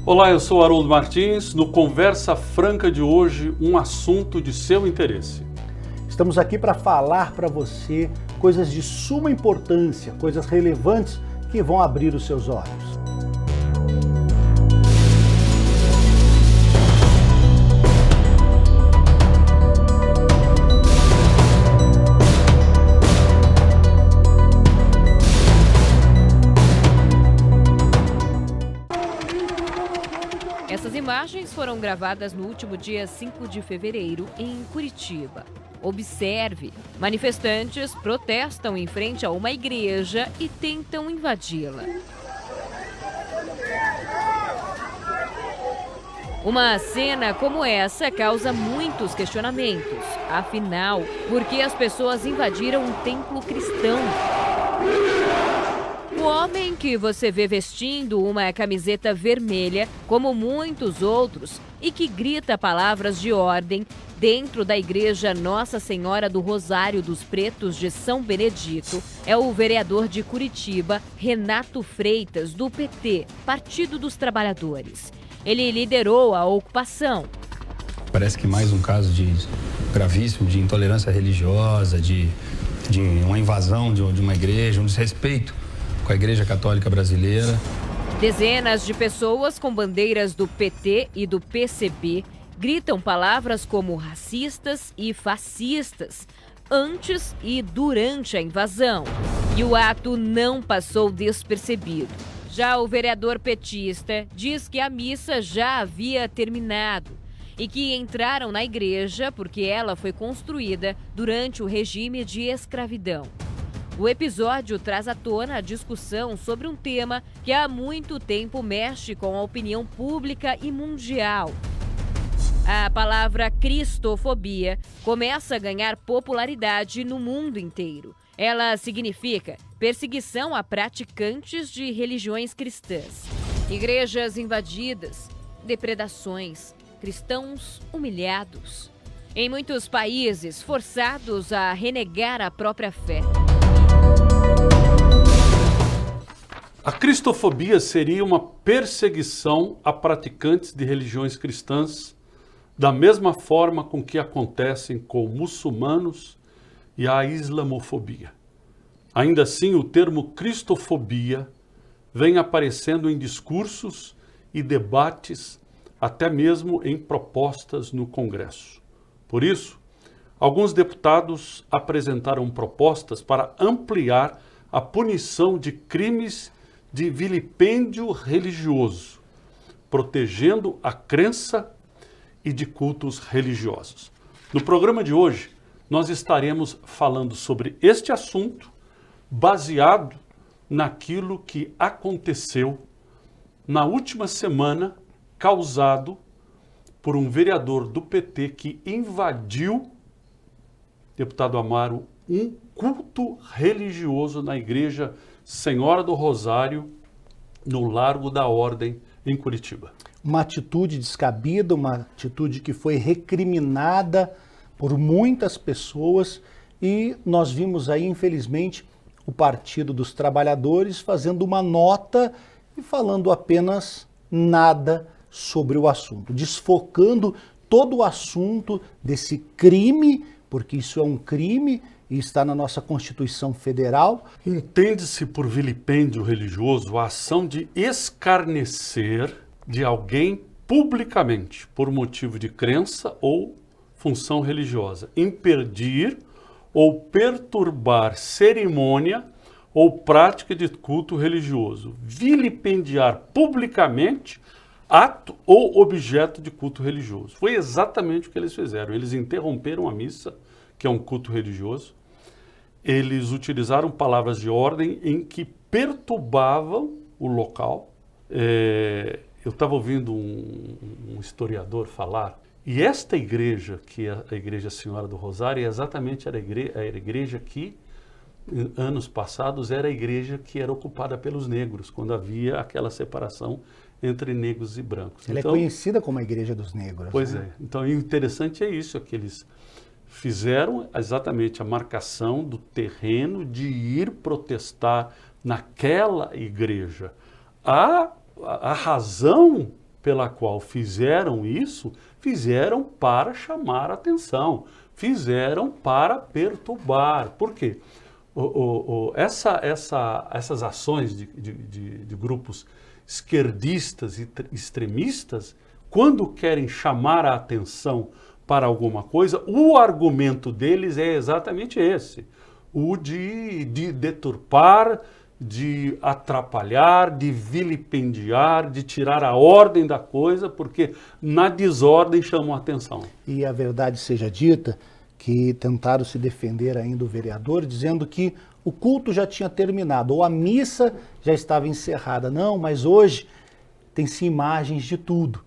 Olá, eu sou Haroldo Martins. No Conversa Franca de hoje, um assunto de seu interesse. Estamos aqui para falar para você coisas de suma importância, coisas relevantes que vão abrir os seus olhos. Essas imagens foram gravadas no último dia 5 de fevereiro, em Curitiba. Observe, manifestantes protestam em frente a uma igreja e tentam invadi-la. Uma cena como essa causa muitos questionamentos. Afinal, por que as pessoas invadiram um templo cristão? O homem que você vê vestindo uma camiseta vermelha, como muitos outros, e que grita palavras de ordem dentro da igreja Nossa Senhora do Rosário dos Pretos de São Benedito, é o vereador de Curitiba, Renato Freitas, do PT, Partido dos Trabalhadores. Ele liderou a ocupação. Parece que mais um caso gravíssimo de intolerância religiosa, de uma invasão de uma igreja, um desrespeito com a Igreja Católica Brasileira. Dezenas de pessoas com bandeiras do PT e do PCB gritam palavras como racistas e fascistas antes e durante a invasão. E o ato não passou despercebido. Já o vereador petista diz que a missa já havia terminado e que entraram na igreja porque ela foi construída durante o regime de escravidão. O episódio traz à tona a discussão sobre um tema que há muito tempo mexe com a opinião pública e mundial. A palavra cristofobia começa a ganhar popularidade no mundo inteiro. Ela significa perseguição a praticantes de religiões cristãs, igrejas invadidas, depredações, cristãos humilhados. Em muitos países, forçados a renegar a própria fé. A cristofobia seria uma perseguição a praticantes de religiões cristãs, da mesma forma com que acontecem com muçulmanos e a islamofobia. Ainda assim, o termo cristofobia vem aparecendo em discursos e debates, até mesmo em propostas no Congresso. Por isso, alguns deputados apresentaram propostas para ampliar a punição de crimes de vilipêndio religioso, protegendo a crença e de cultos religiosos. No programa de hoje, nós estaremos falando sobre este assunto, baseado naquilo que aconteceu na última semana, causado por um vereador do PT que invadiu, deputado Amaro, um culto religioso na igreja Senhora do Rosário, no Largo da Ordem, em Curitiba. Uma atitude descabida, uma atitude que foi recriminada por muitas pessoas e nós vimos aí, infelizmente, o Partido dos Trabalhadores fazendo uma nota e falando apenas nada sobre o assunto, desfocando todo o assunto desse crime, porque isso é um crime e está na nossa Constituição Federal. Entende-se por vilipêndio religioso a ação de escarnecer de alguém publicamente por motivo de crença ou função religiosa, impedir ou perturbar cerimônia ou prática de culto religioso, vilipendiar publicamente ato ou objeto de culto religioso. Foi exatamente o que eles fizeram. Eles interromperam a missa, que é um culto religioso. Eles utilizaram palavras de ordem em que perturbavam o local. Eu estava ouvindo um historiador falar, e esta igreja, que é a Igreja Senhora do Rosário, é exatamente a igreja que, anos passados, era a igreja que era ocupada pelos negros, quando havia aquela separação entre negros e brancos. Ela então, é conhecida como a Igreja dos Negros. Pois né? é. Então, o interessante é isso, é que eles fizeram exatamente a marcação do terreno de ir protestar naquela igreja. A razão pela qual fizeram isso, fizeram para chamar a atenção, fizeram para perturbar. Por quê? Essas ações de grupos esquerdistas e extremistas, quando querem chamar a atenção para alguma coisa, o argumento deles é exatamente esse, o de deturpar, de atrapalhar, de vilipendiar, de tirar a ordem da coisa, porque na desordem chamam a atenção. E a verdade seja dita, que tentaram se defender ainda o vereador, dizendo que o culto já tinha terminado, ou a missa já estava encerrada. Não, mas hoje tem-se imagens de tudo.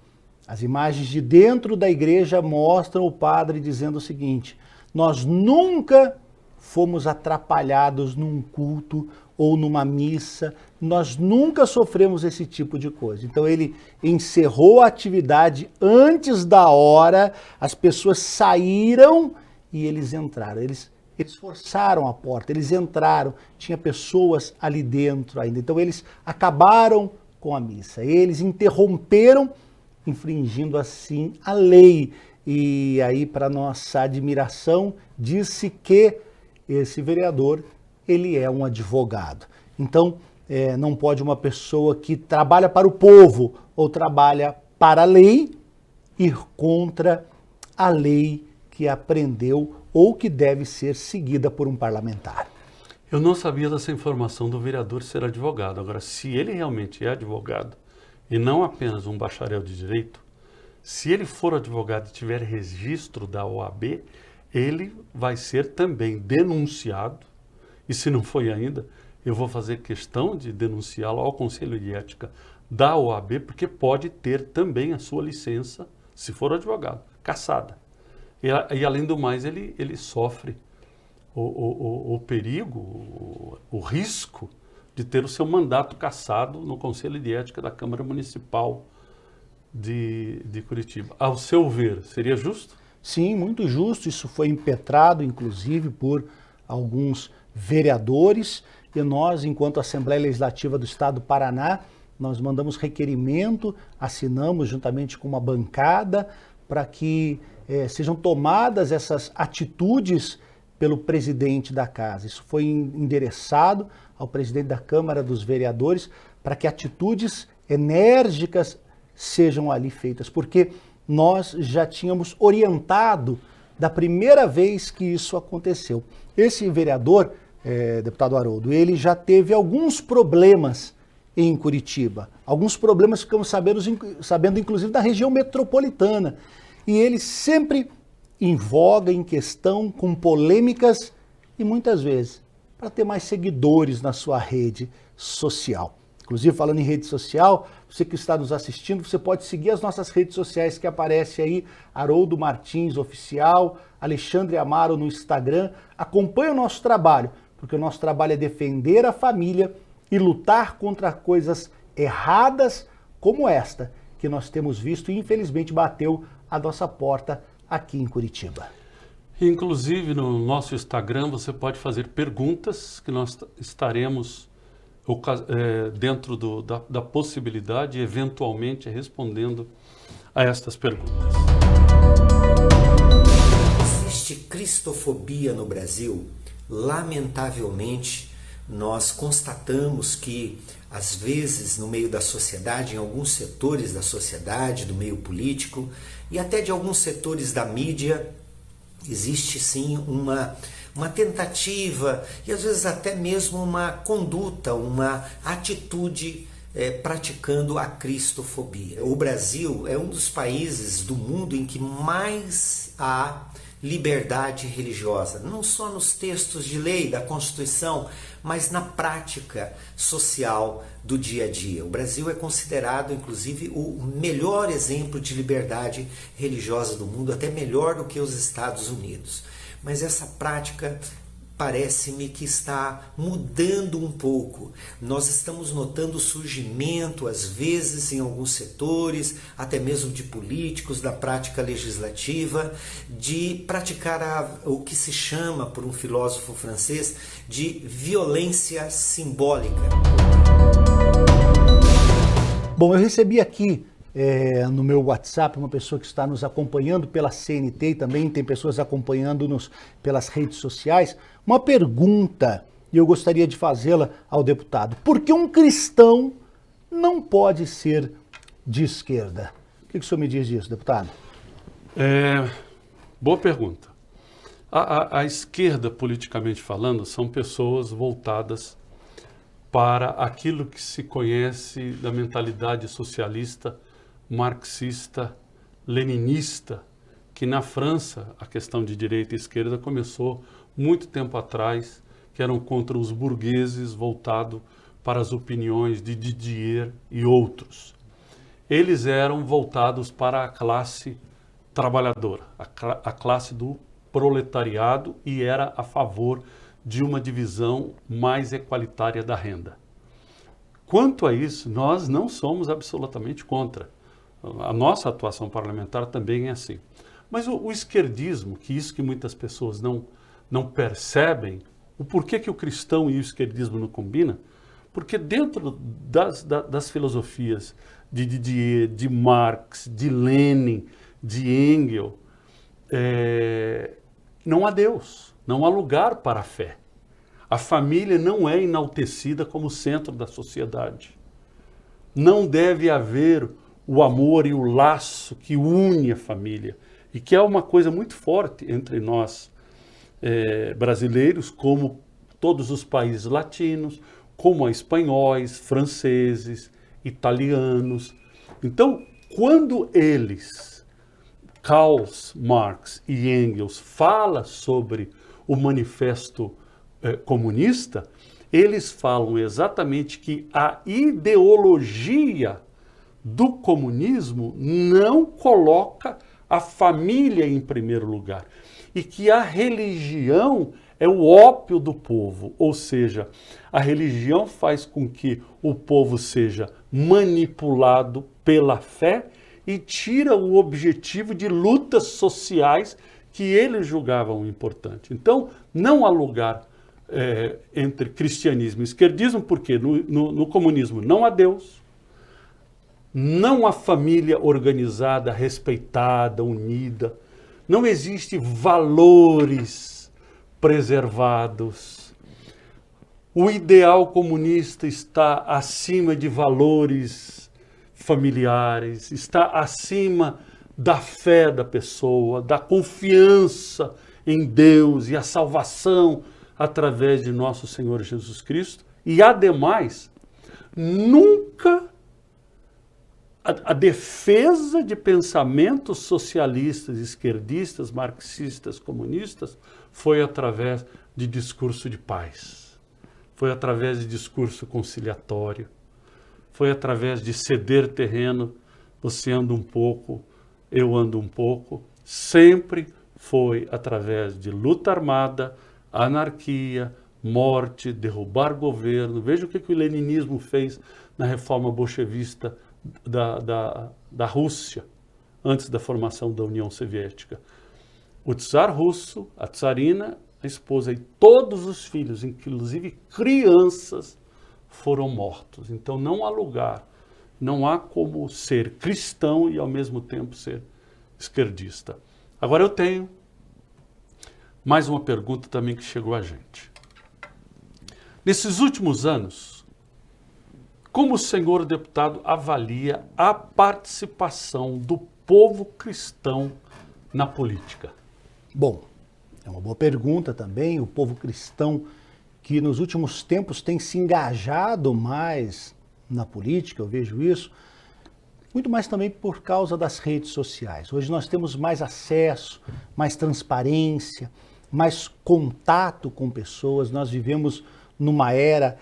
As imagens de dentro da igreja mostram o padre dizendo o seguinte: nós nunca fomos atrapalhados num culto ou numa missa, nós nunca sofremos esse tipo de coisa. Então ele encerrou a atividade antes da hora, as pessoas saíram e eles entraram. Eles forçaram a porta, eles entraram, tinha pessoas ali dentro ainda. Então eles acabaram com a missa, eles interromperam, infringindo assim a lei. E aí, para nossa admiração, disse que esse vereador, ele é um advogado. Então, não pode uma pessoa que trabalha para o povo ou trabalha para a lei ir contra a lei que aprendeu ou que deve ser seguida por um parlamentar. Eu não sabia dessa informação do vereador ser advogado. Agora, se ele realmente é advogado e não apenas um bacharel de direito, se ele for advogado e tiver registro da OAB, ele vai ser também denunciado. E se não foi ainda, eu vou fazer questão de denunciá-lo ao Conselho de Ética da OAB, porque pode ter também a sua licença, se for advogado, cassada. E além do mais, ele sofre o perigo, o risco de ter o seu mandato cassado no Conselho de Ética da Câmara Municipal de Curitiba. Ao seu ver, seria justo? Sim, muito justo. Isso foi impetrado, inclusive, por alguns vereadores, e nós, enquanto Assembleia Legislativa do Estado do Paraná, nós mandamos requerimento, assinamos juntamente com uma bancada para que sejam tomadas essas atitudes pelo presidente da casa. Isso foi endereçado ao presidente da Câmara dos Vereadores para que atitudes enérgicas sejam ali feitas, porque nós já tínhamos orientado da primeira vez que isso aconteceu. Esse vereador, deputado Haroldo, ele já teve alguns problemas em Curitiba. Alguns problemas ficamos sabendo inclusive da região metropolitana. E ele sempre em voga, em questão, com polêmicas e muitas vezes para ter mais seguidores na sua rede social. Inclusive, falando em rede social, você que está nos assistindo, você pode seguir as nossas redes sociais que aparece aí, Haroldo Martins Oficial, Alexandre Amaro no Instagram. Acompanhe o nosso trabalho, porque o nosso trabalho é defender a família e lutar contra coisas erradas como esta, que nós temos visto e infelizmente bateu a nossa porta aqui em Curitiba. Inclusive, no nosso Instagram, você pode fazer perguntas que nós estaremos dentro da possibilidade, eventualmente respondendo a estas perguntas. Existe cristofobia no Brasil? Lamentavelmente, nós constatamos que, às vezes, no meio da sociedade, em alguns setores da sociedade, do meio político e até de alguns setores da mídia, existe sim uma tentativa e às vezes até mesmo uma conduta, uma atitude praticando a cristofobia. O Brasil é um dos países do mundo em que mais há liberdade religiosa, não só nos textos de lei da Constituição, mas na prática social do dia a dia. O Brasil é considerado, inclusive, o melhor exemplo de liberdade religiosa do mundo, até melhor do que os Estados Unidos. Mas essa prática parece-me que está mudando um pouco. Nós estamos notando o surgimento, às vezes, em alguns setores, até mesmo de políticos, da prática legislativa, de praticar o que se chama, por um filósofo francês, de violência simbólica. Bom, eu recebi aqui no meu WhatsApp, uma pessoa que está nos acompanhando pela CNT e também tem pessoas acompanhando-nos pelas redes sociais, uma pergunta, e eu gostaria de fazê-la ao deputado. Por que um cristão não pode ser de esquerda? O que o senhor me diz disso, deputado? Boa pergunta. A esquerda, politicamente falando, são pessoas voltadas para aquilo que se conhece da mentalidade socialista, marxista, leninista, que na França a questão de direita e esquerda começou muito tempo atrás, que eram contra os burgueses, voltado para as opiniões de Didier e outros. Eles eram voltados para a classe trabalhadora, a classe do proletariado, e era a favor de uma divisão mais equalitária da renda. Quanto a isso, nós não somos absolutamente contra. A nossa atuação parlamentar também é assim. Mas o esquerdismo, que isso que muitas pessoas não percebem, o porquê que o cristão e o esquerdismo não combinam, porque dentro das filosofias de Didier, de Marx, de Lenin, de Engels, não há Deus, não há lugar para a fé. A família não é enaltecida como centro da sociedade. Não deve haver o amor e o laço que une a família, e que é uma coisa muito forte entre nós brasileiros, como todos os países latinos, como espanhóis, franceses, italianos. Então, quando Karl Marx e Engels falam sobre o manifesto comunista, eles falam exatamente que a ideologia do comunismo não coloca a família em primeiro lugar, e que a religião é o ópio do povo, ou seja, a religião faz com que o povo seja manipulado pela fé e tira o objetivo de lutas sociais que eles julgavam importante. Então, não há lugar entre cristianismo e esquerdismo, porque no comunismo não há Deus, não há família organizada, respeitada, unida, não existem valores preservados. O ideal comunista está acima de valores familiares, está acima da fé da pessoa, da confiança em Deus e a salvação através de nosso Senhor Jesus Cristo. E, ademais, nunca a defesa de pensamentos socialistas, esquerdistas, marxistas, comunistas foi através de discurso de paz, foi através de discurso conciliatório, foi através de ceder terreno, você anda um pouco, eu ando um pouco, sempre foi através de luta armada, anarquia, morte, derrubar governo. Veja o que o leninismo fez na reforma bolchevista da Rússia, antes da formação da União Soviética. O czar russo, a czarina, a esposa e todos os filhos, inclusive crianças, foram mortos. Então não há lugar, não há como ser cristão e ao mesmo tempo ser esquerdista. Agora eu tenho mais uma pergunta também que chegou a gente. Nesses últimos anos, como o senhor deputado avalia a participação do povo cristão na política? Bom, é uma boa pergunta também. O povo cristão que nos últimos tempos tem se engajado mais na política, eu vejo isso, muito mais também por causa das redes sociais. Hoje nós temos mais acesso, mais transparência, mais contato com pessoas. Nós vivemos numa era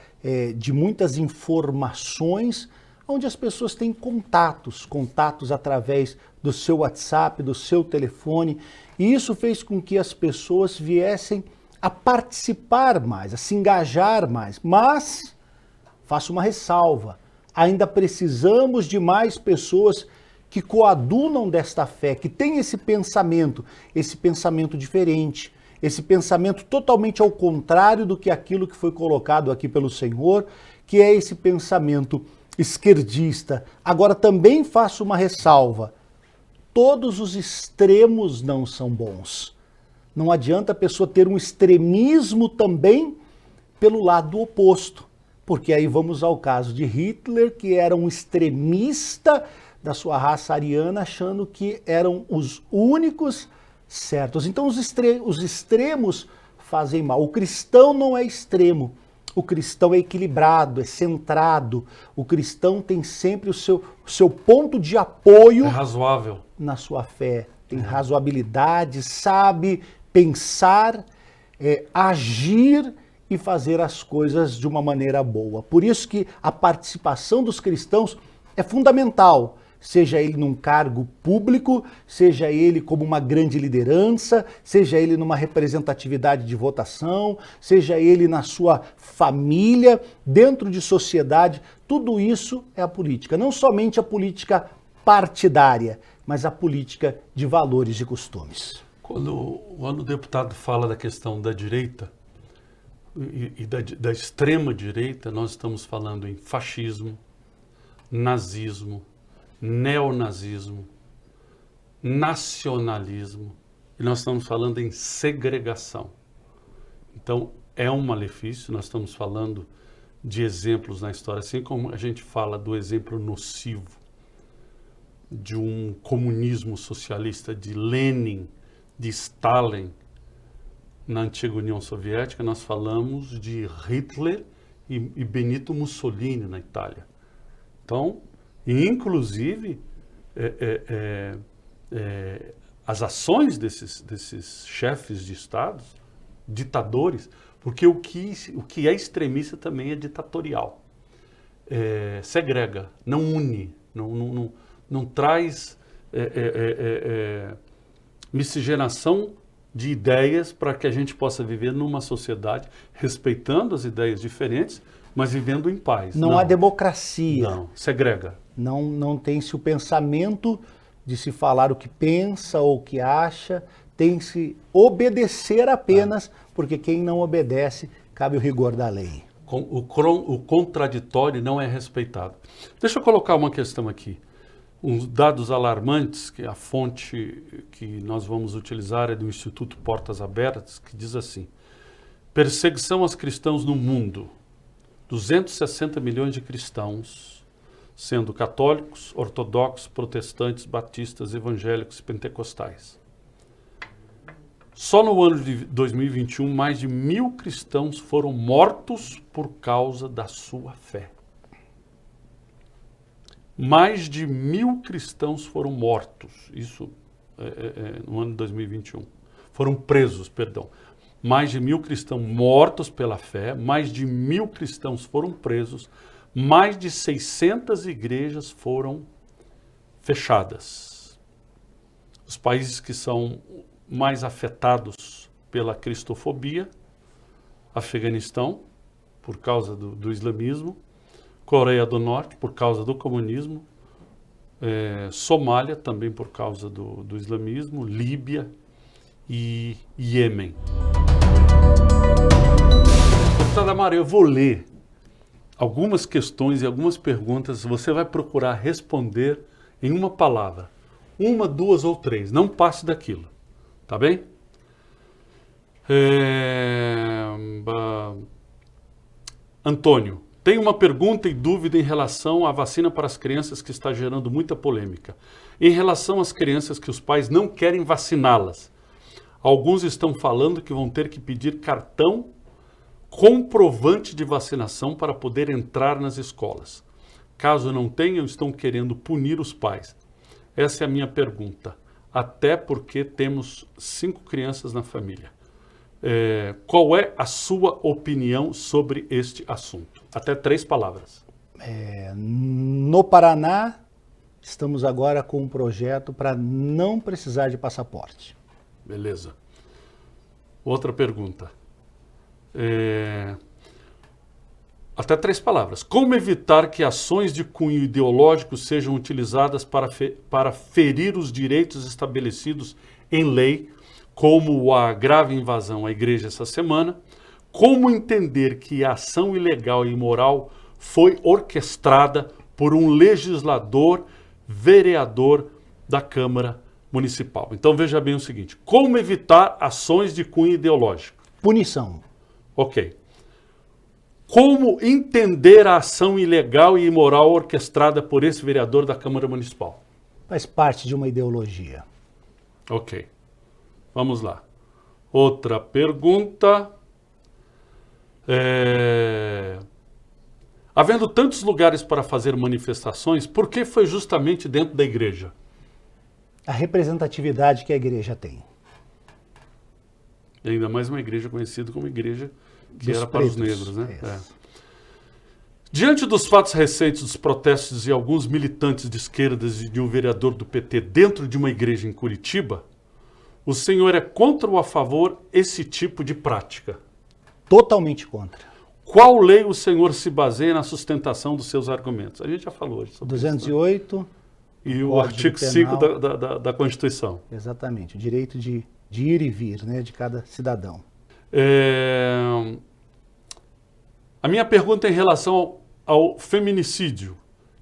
de muitas informações, onde as pessoas têm contatos através do seu WhatsApp, do seu telefone, e isso fez com que as pessoas viessem a participar mais, a se engajar mais. Mas, faço uma ressalva, ainda precisamos de mais pessoas que coadunam desta fé, que têm esse pensamento diferente, esse pensamento totalmente ao contrário do que aquilo que foi colocado aqui pelo Senhor, que é esse pensamento esquerdista. Agora também faço uma ressalva. Todos os extremos não são bons. Não adianta a pessoa ter um extremismo também pelo lado oposto. Porque aí vamos ao caso de Hitler, que era um extremista da sua raça ariana, achando que eram os únicos certos. Então os extremos fazem mal. O cristão não é extremo. O cristão é equilibrado, é centrado. O cristão tem sempre o seu ponto de apoio. É razoável. Na sua fé. Tem razoabilidade, sabe pensar, agir e fazer as coisas de uma maneira boa. Por isso que a participação dos cristãos é fundamental. Seja ele num cargo público, seja ele como uma grande liderança, seja ele numa representatividade de votação, seja ele na sua família, dentro de sociedade, tudo isso é a política. Não somente a política partidária, mas a política de valores e costumes. Quando o deputado fala da questão da direita e da extrema direita, nós estamos falando em fascismo, nazismo, neonazismo, nacionalismo, e nós estamos falando em segregação. Então, é um malefício, nós estamos falando de exemplos na história, assim como a gente fala do exemplo nocivo de um comunismo socialista, de Lenin, de Stalin, na antiga União Soviética, nós falamos de Hitler e Benito Mussolini na Itália. Então, inclusive, as ações desses chefes de estados, ditadores, porque o que é extremista também é ditatorial. Segrega, não une, não traz miscigenação de ideias para que a gente possa viver numa sociedade respeitando as ideias diferentes, mas vivendo em paz. Não há democracia. Não, segrega. Não tem-se o pensamento de se falar o que pensa ou o que acha, tem-se obedecer apenas, porque quem não obedece, cabe o rigor da lei. O contraditório não é respeitado. Deixa eu colocar uma questão aqui. Uns dados alarmantes, que a fonte que nós vamos utilizar é do Instituto Portas Abertas, que diz assim: perseguição aos cristãos no mundo. 260 milhões de cristãos, sendo católicos, ortodoxos, protestantes, batistas, evangélicos e pentecostais. Só no ano de 2021, mais de 1.000 cristãos foram mortos por causa da sua fé. Mais de 1.000 cristãos foram mortos, isso no ano de 2021. Foram presos, perdão. Mais de 1.000 cristãos mortos pela fé, mais de 1.000 cristãos foram presos, mais de 600 igrejas foram fechadas. Os países que são mais afetados pela cristofobia: Afeganistão, por causa do islamismo; Coreia do Norte, por causa do comunismo; Somália, também por causa do islamismo; Líbia e Iêmen. Deputada Mara, eu vou ler algumas questões e algumas perguntas. Você vai procurar responder em uma palavra. 1, 2 ou 3. Não passe daquilo. Tá bem? Antônio, tem uma pergunta e dúvida em relação à vacina para as crianças que está gerando muita polêmica. Em relação às crianças que os pais não querem vaciná-las, alguns estão falando que vão ter que pedir cartão comprovante de vacinação para poder entrar nas escolas. Caso não tenham, estão querendo punir os pais. Essa é a minha pergunta. Até porque temos 5 crianças na família. Qual é a sua opinião sobre este assunto? Até 3 palavras. No Paraná, estamos agora com um projeto para não precisar de passaporte. Beleza. Outra pergunta. Até 3 palavras. Como evitar que ações de cunho ideológico sejam utilizadas para ferir os direitos estabelecidos em lei, como a grave invasão à igreja essa semana? Como entender que a ação ilegal e imoral foi orquestrada por um legislador, vereador da Câmara Municipal. Então veja bem o seguinte, como evitar ações de cunho ideológico? Punição. Ok. Como entender a ação ilegal e imoral orquestrada por esse vereador da Câmara Municipal? Faz parte de uma ideologia. Ok. Vamos lá. Outra pergunta. Havendo tantos lugares para fazer manifestações, por que foi justamente dentro da igreja? A representatividade que a igreja tem. E ainda mais uma igreja conhecida como igreja que Dos era para os pretos. negros, né? Isso. Diante dos fatos recentes dos protestos de alguns militantes de esquerdas e de um vereador do PT dentro de uma igreja em Curitiba, o senhor é contra ou a favor esse tipo de prática? Totalmente contra. Qual lei o senhor se baseia na sustentação dos seus argumentos? A gente já falou hoje sobre 208, isso, né? E o Código artigo Penal. 5 da Constituição. Exatamente, o direito de ir e vir, né, de cada cidadão. A minha pergunta é em relação ao feminicídio,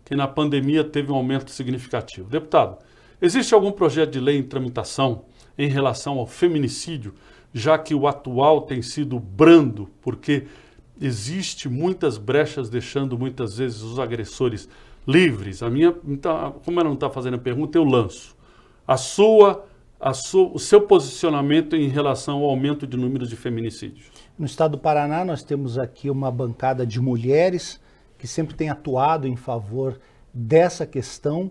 que na pandemia teve um aumento significativo. Deputado, existe algum projeto de lei em tramitação em relação ao feminicídio, já que o atual tem sido brando, porque existe muitas brechas, deixando muitas vezes os agressores livres? Então, como ela não está fazendo a pergunta, eu lanço. O seu posicionamento em relação ao aumento de números de feminicídios. No estado do Paraná, nós temos aqui uma bancada de mulheres que sempre tem atuado em favor dessa questão,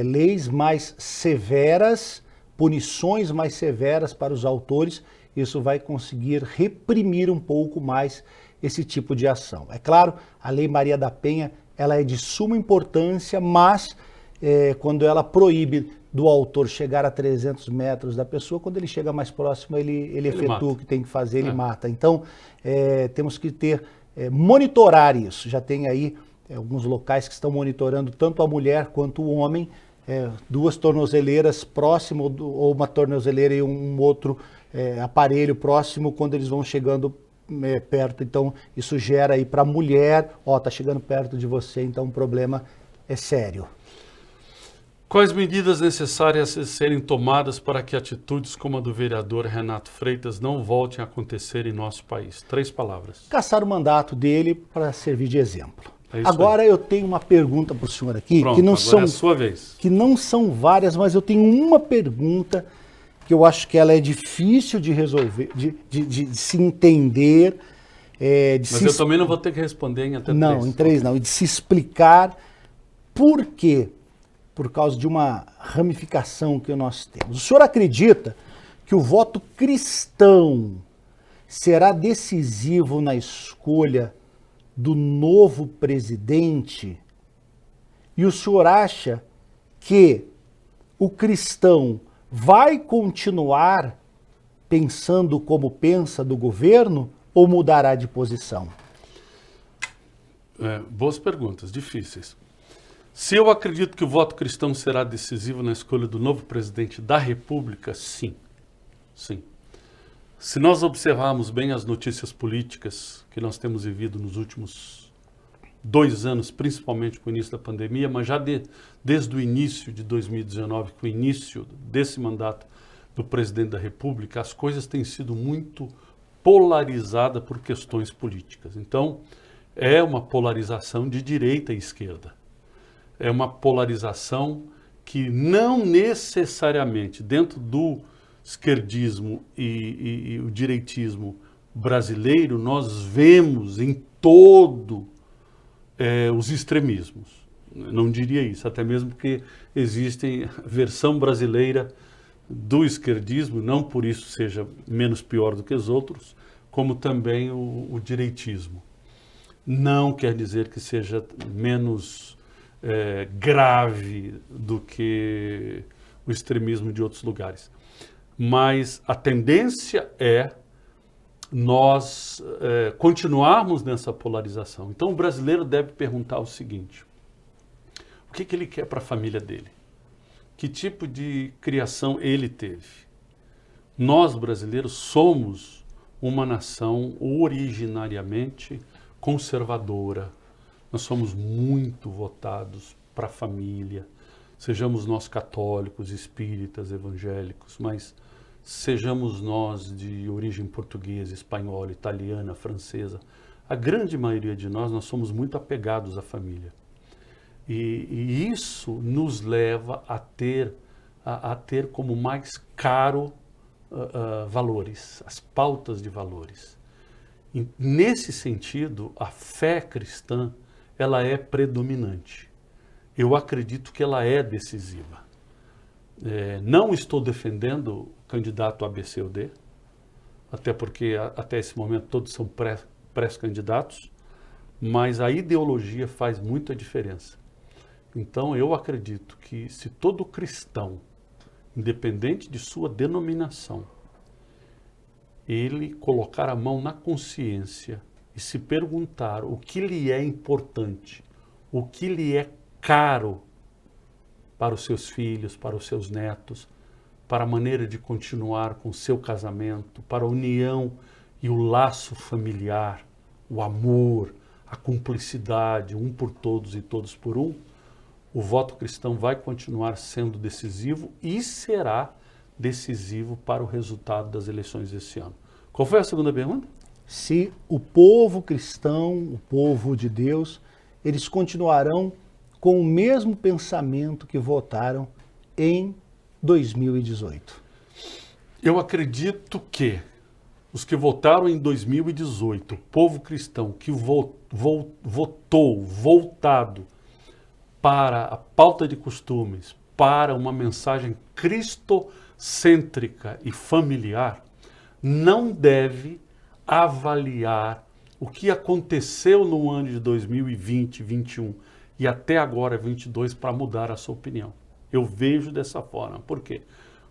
leis mais severas, punições mais severas para os autores. Isso vai conseguir reprimir um pouco mais esse tipo de ação. É claro, a Lei Maria da Penha ela é de suma importância, mas quando ela proíbe do autor chegar a 300 metros da pessoa, quando ele chega mais próximo, ele efetua mata. o que tem que fazer, ele mata. Então, temos que monitorar isso. Já tem aí alguns locais que estão monitorando tanto a mulher quanto o homem, duas tornozeleiras próximo, ou uma tornozeleira e um outro aparelho próximo, quando eles vão chegando perto. Então, isso gera aí para a mulher, tá chegando perto de você, então o problema é sério. Quais medidas necessárias serem tomadas para que atitudes como a do vereador Renato Freitas não voltem a acontecer em nosso país? 3 palavras. Caçar o mandato dele para servir de exemplo. É isso Agora aí. eu tenho uma pergunta para o senhor aqui, Pronto, que não agora são é a sua vez. que não são várias, mas eu tenho uma pergunta que eu acho que ela é difícil de resolver, de se entender. Mas eu também não vou ter que responder em até 3. Não, em 3 não. E de se explicar por quê. Por causa de uma ramificação que nós temos. O senhor acredita que o voto cristão será decisivo na escolha do novo presidente? E o senhor acha que o cristão vai continuar pensando como pensa do governo ou mudará de posição? Boas perguntas, difíceis. Se eu acredito que o voto cristão será decisivo na escolha do novo presidente da República, sim. Sim. Se nós observarmos bem as notícias políticas que nós temos vivido nos últimos 2 anos, principalmente com o início da pandemia, mas já desde o início de 2019, com o início desse mandato do presidente da República, as coisas têm sido muito polarizadas por questões políticas. Então, é uma polarização de direita e esquerda. É uma polarização que não necessariamente dentro do esquerdismo e o direitismo brasileiro nós vemos em todo os extremismos. Não diria isso, até mesmo porque existe a versão brasileira do esquerdismo, não por isso seja menos pior do que os outros, como também o direitismo. Não quer dizer que seja menos grave do que o extremismo de outros lugares. Mas a tendência é nós continuarmos nessa polarização. Então o brasileiro deve perguntar o seguinte: o que ele quer para a família dele? Que tipo de criação ele teve? Nós brasileiros somos uma nação originariamente conservadora. nós somos muito votados para a família, sejamos nós católicos, espíritas, evangélicos, mas sejamos nós de origem portuguesa, espanhola, italiana, francesa, a grande maioria de nós somos muito apegados à família. E isso nos leva a ter como mais caro valores, as pautas de valores. E, nesse sentido, a fé cristã, ela é predominante. Eu acredito que ela é decisiva. Não estou defendendo o candidato A, B, C ou D, até porque até esse momento todos são pré-candidatos, mas a ideologia faz muita diferença. Então eu acredito que se todo cristão, independente de sua denominação, ele colocar a mão na consciência e se perguntar o que lhe é importante, o que lhe é caro para os seus filhos, para os seus netos, para a maneira de continuar com o seu casamento, para a união e o laço familiar, o amor, a cumplicidade, um por todos e todos por um, o voto cristão vai continuar sendo decisivo e será decisivo para o resultado das eleições desse ano. Qual foi a segunda pergunta? Se o povo cristão, o povo de Deus, eles continuarão com o mesmo pensamento que votaram em 2018. Eu acredito que os que votaram em 2018, o povo cristão que voltado para a pauta de costumes, para uma mensagem cristocêntrica e familiar, não deve avaliar o que aconteceu no ano de 2020, 2021 e até agora 2022 para mudar a sua opinião. Eu vejo dessa forma. Por quê?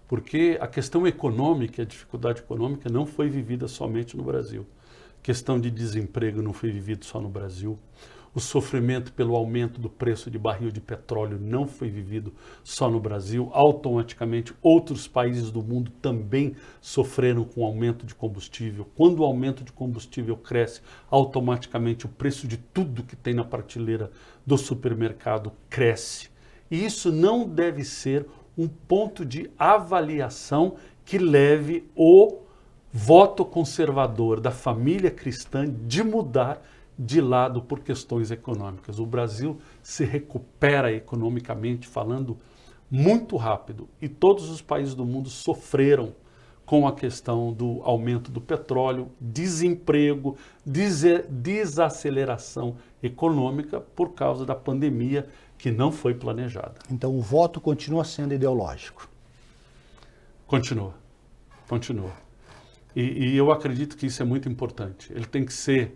Porque a questão econômica, a dificuldade econômica não foi vivida somente no Brasil. A questão de desemprego não foi vivida só no Brasil. O sofrimento pelo aumento do preço de barril de petróleo não foi vivido só no Brasil. Automaticamente, outros países do mundo também sofreram com o aumento de combustível. Quando o aumento de combustível cresce, automaticamente o preço de tudo que tem na prateleira do supermercado cresce. E isso não deve ser um ponto de avaliação que leve o voto conservador da família cristã de mudar de lado por questões econômicas. O Brasil se recupera economicamente falando muito rápido e todos os países do mundo sofreram com a questão do aumento do petróleo, desemprego, desaceleração econômica por causa da pandemia que não foi planejada. Então o voto continua sendo ideológico. Continua. E eu acredito que isso é muito importante. Ele tem que ser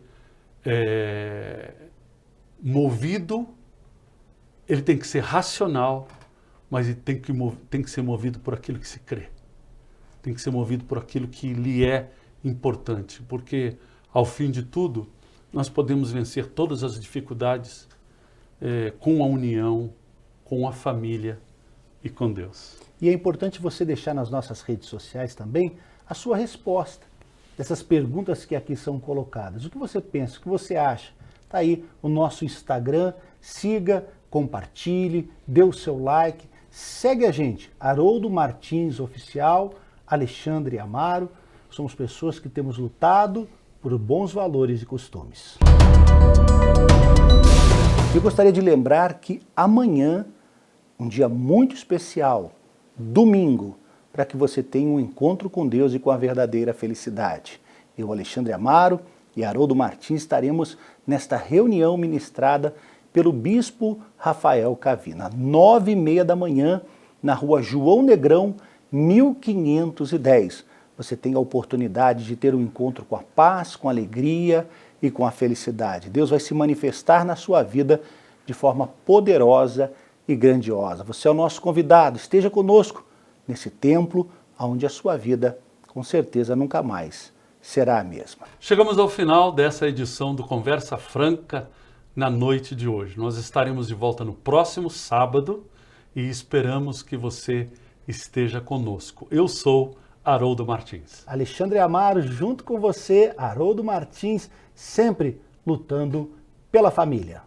movido, ele tem que ser racional, mas ele tem que ser movido por aquilo que se crê. Tem que ser movido por aquilo que lhe é importante, porque ao fim de tudo, nós podemos vencer todas as dificuldades com a união, com a família e com Deus. E é importante você deixar nas nossas redes sociais também a sua resposta dessas perguntas que aqui são colocadas. O que você pensa, o que você acha? Está aí o nosso Instagram, siga, compartilhe, dê o seu like, segue a gente, Haroldo Martins Oficial, Alexandre Amaro, somos pessoas que temos lutado por bons valores e costumes. Eu gostaria de lembrar que amanhã, um dia muito especial, domingo, para que você tenha um encontro com Deus e com a verdadeira felicidade. Eu, Alexandre Amaro e Haroldo Martins estaremos nesta reunião ministrada pelo Bispo Rafael Cavina, 9h30 da manhã, na rua João Negrão, 1510. Você tem a oportunidade de ter um encontro com a paz, com a alegria e com a felicidade. Deus vai se manifestar na sua vida de forma poderosa e grandiosa. Você é o nosso convidado, esteja conosco nesse templo onde a sua vida, com certeza, nunca mais será a mesma. Chegamos ao final dessa edição do Conversa Franca na noite de hoje. Nós estaremos de volta no próximo sábado e esperamos que você esteja conosco. Eu sou Haroldo Martins. Alexandre Amaro, junto com você, Haroldo Martins, sempre lutando pela família.